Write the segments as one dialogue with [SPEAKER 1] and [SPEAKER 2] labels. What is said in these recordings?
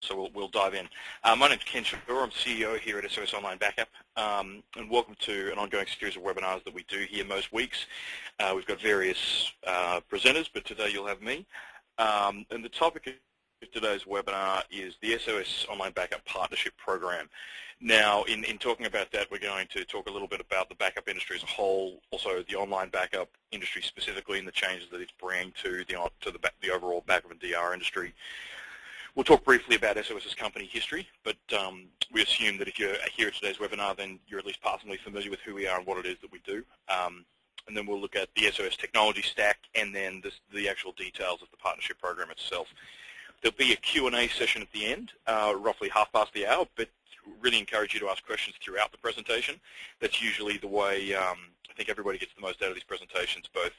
[SPEAKER 1] So we'll dive in. My name's Ken Shaw. I'm CEO here at SOS Online Backup, and welcome to an ongoing series of webinars that we do here most weeks. We've got various presenters, but today you'll have me. And the topic of today's webinar is the SOS Online Backup Partnership Program. Now, in talking about that, we're going to talk a little bit about the backup industry as a whole, also the online backup industry specifically, and the changes that it's bringing to the overall backup and DR industry. We'll talk briefly about SOS's company history, but we assume that if you're here at today's webinar, then you're at least passingly familiar with who we are and what it is that we do. And then we'll look at the SOS technology stack and then the actual details of the partnership program itself. There'll be a Q&A session at the end, roughly half past the hour, but really encourage you to ask questions throughout the presentation. That's usually the way I think everybody gets the most out of these presentations, both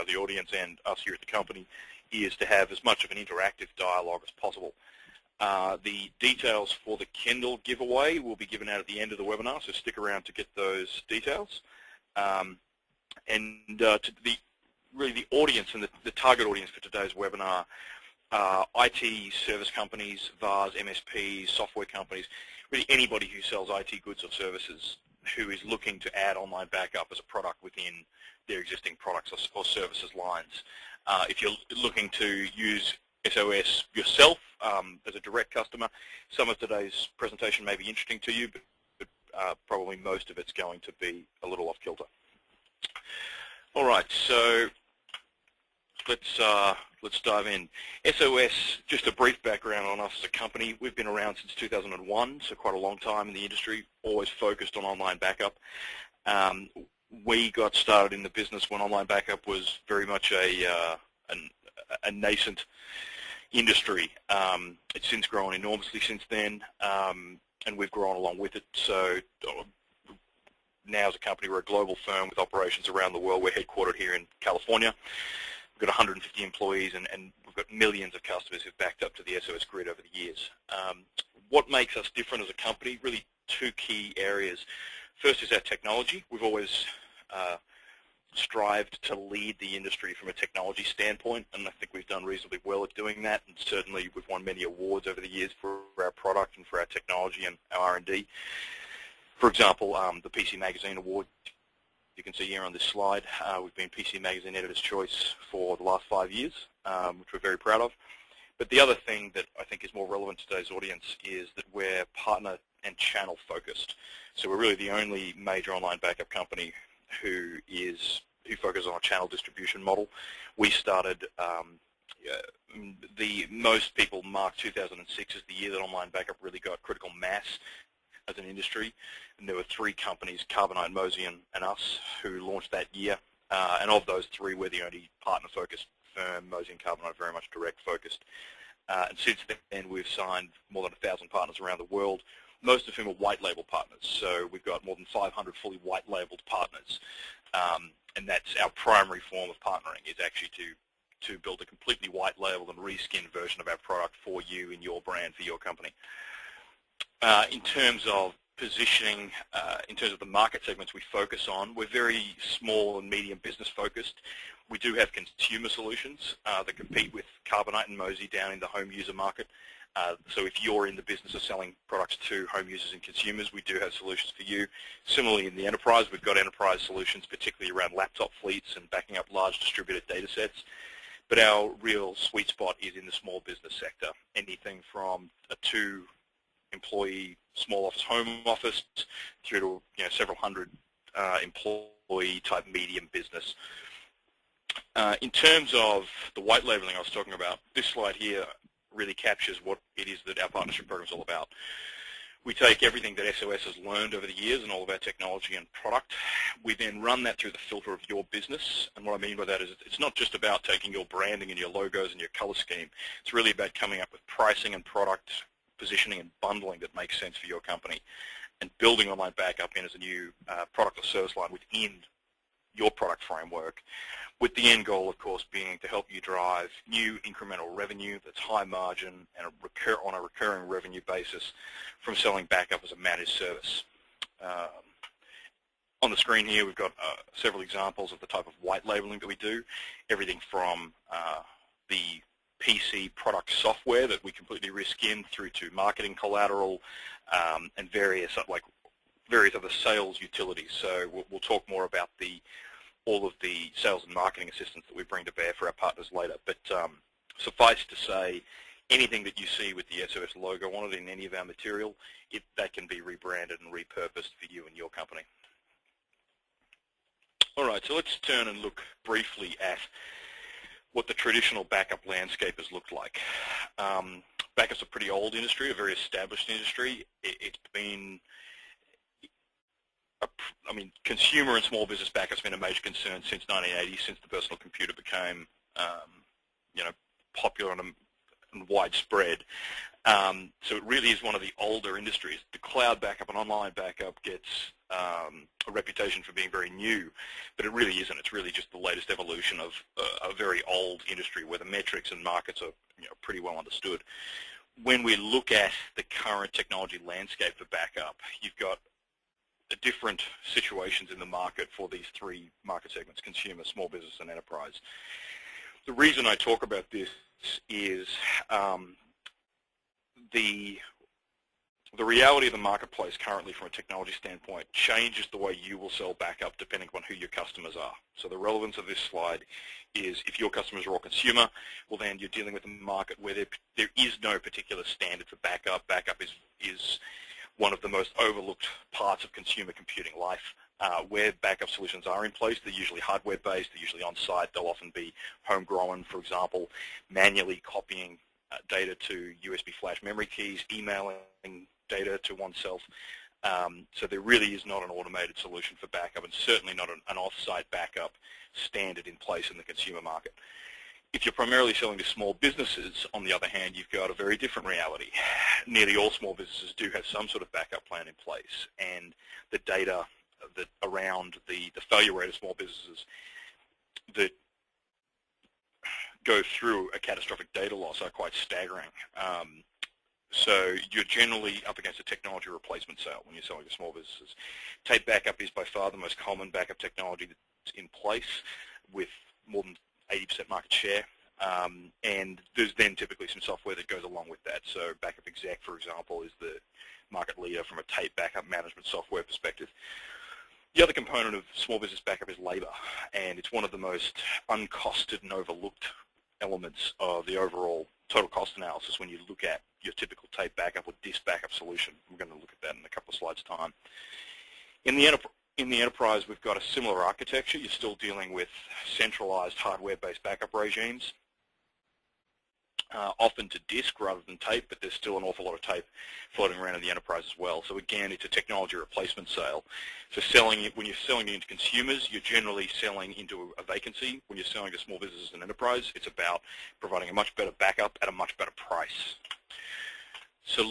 [SPEAKER 1] the audience and us here at the company, is to have as much of an interactive dialogue as possible. The details for the Kindle giveaway will be given out at the end of the webinar, so stick around to get those details. To really the audience and the target audience for today's webinar, IT service companies, VARs, MSPs, software companies, really anybody who sells IT goods or services who is looking to add online backup as a product within their existing products or services lines. If you're looking to use SOS yourself as a direct customer, some of today's presentation may be interesting to you, but probably most of it's going to be a little off kilter. All right, so let's dive in. SOS, just a brief background on us as a company. We've been around since 2001, so quite a long time in the industry, always focused on online backup. We got started in the business when online backup was very much a nascent industry. It's since grown enormously since then, and we've grown along with it. So now as a company, we're a global firm with operations around the world. We're headquartered here in California. We've got 150 employees, and we've got millions of customers who've backed up to the SOS grid over the years. What makes us different as a company? Really two key areas. First is our technology. We've always strived to lead the industry from a technology standpoint, and I think we've done reasonably well at doing that, and certainly we've won many awards over the years for our product and for our technology and our R&D. For example, the PC Magazine Award, you can see here on this slide, we've been PC Magazine Editor's Choice for the last 5 years, which we're very proud of. But the other thing that I think is more relevant to today's audience is that we're partner and channel focused. So we're really the only major online backup company who focuses on a channel distribution model. We started, most people mark 2006 as the year that online backup really got critical mass as an industry, and there were 3 companies, Carbonite, Mozy, and us, who launched that year. And of those 3, we're the only partner-focused firm. Mozy and Carbonite very much direct-focused. And since then, we've signed more than 1,000 partners around the world, most of whom are white-label partners. So we've got more than 500 fully white-labeled partners. And that's our primary form of partnering, is actually to build a completely white-labeled and reskinned version of our product for you in your brand, for your company. In terms of positioning, in terms of the market segments we focus on, we're very small and medium business focused. We do have consumer solutions that compete with Carbonite and Mozy down in the home user market. So if you're in the business of selling products to home users and consumers, we do have solutions for you. Similarly, in the enterprise, we've got enterprise solutions, particularly around laptop fleets and backing up large distributed data sets. But our real sweet spot is in the small business sector, anything from a 2-employee small office, home office, through to several hundred employee type medium business. In terms of the white labeling I was talking about, this slide here really captures what it is that our partnership program is all about. We take everything that SOS has learned over the years and all of our technology and product. We then run that through the filter of your business. And what I mean by that is it's not just about taking your branding and your logos and your color scheme. It's really about coming up with pricing and product positioning and bundling that makes sense for your company, and building online backup in as a new product or service line within your product framework, with the end goal, of course, being to help you drive new incremental revenue that's high margin and on a recurring revenue basis from selling backup as a managed service. On the screen here, we've got several examples of the type of white labeling that we do, everything from the PC product software that we completely risk in through to marketing collateral and various other sales utilities. So we'll talk more about all of the sales and marketing assistance that we bring to bear for our partners later. But suffice to say, anything that you see with the SOS logo on it in any of our material, that can be rebranded and repurposed for you and your company. All right, so let's turn and look briefly at what the traditional backup landscape has looked like. Backup's a pretty old industry, a very established industry. It's been, consumer and small business backup's been a major concern since 1980, since the personal computer became, popular and widespread. So it really is one of the older industries. The cloud backup and online backup gets a reputation for being very new, but it really isn't. It's really just the latest evolution of a very old industry where the metrics and markets are pretty well understood. When we look at the current technology landscape for backup, you've got different situations in the market for these three market segments: consumer, small business, and enterprise. The reason I talk about this is the reality of the marketplace currently from a technology standpoint changes the way you will sell backup depending on who your customers are. So the relevance of this slide is if your customers are all consumer, well then you're dealing with a market where there is no particular standard for backup. Backup is one of the most overlooked parts of consumer computing life. Where backup solutions are in place, they're usually hardware-based, they're usually on-site, they'll often be homegrown, for example, manually copying data to USB flash memory keys, emailing data to oneself. So there really is not an automated solution for backup, and certainly not an off-site backup standard in place in the consumer market. If you're primarily selling to small businesses, on the other hand, you've got a very different reality. Nearly all small businesses do have some sort of backup plan in place, and the data that around the failure rate of small businesses that go through a catastrophic data loss are quite staggering. So you're generally up against a technology replacement sale when you're selling to small businesses. Tape backup is by far the most common backup technology that's in place, with more than 80% market share. And there's then typically some software that goes along with that. So Backup Exec, for example, is the market leader from a tape backup management software perspective. The other component of small business backup is labor, and it's one of the most uncosted and overlooked elements of the overall total cost analysis when you look at your typical tape backup or disk backup solution. We're going to look at that in a couple of slides' time. In the enterprise, we've got a similar architecture. You're still dealing with centralized hardware-based backup regimes, often to disk rather than tape, but there's still an awful lot of tape floating around in the enterprise as well. So again, it's a technology replacement sale. So when you're selling into consumers, you're generally selling into a vacancy. When you're selling to small businesses and enterprise, it's about providing a much better backup at a much better price. So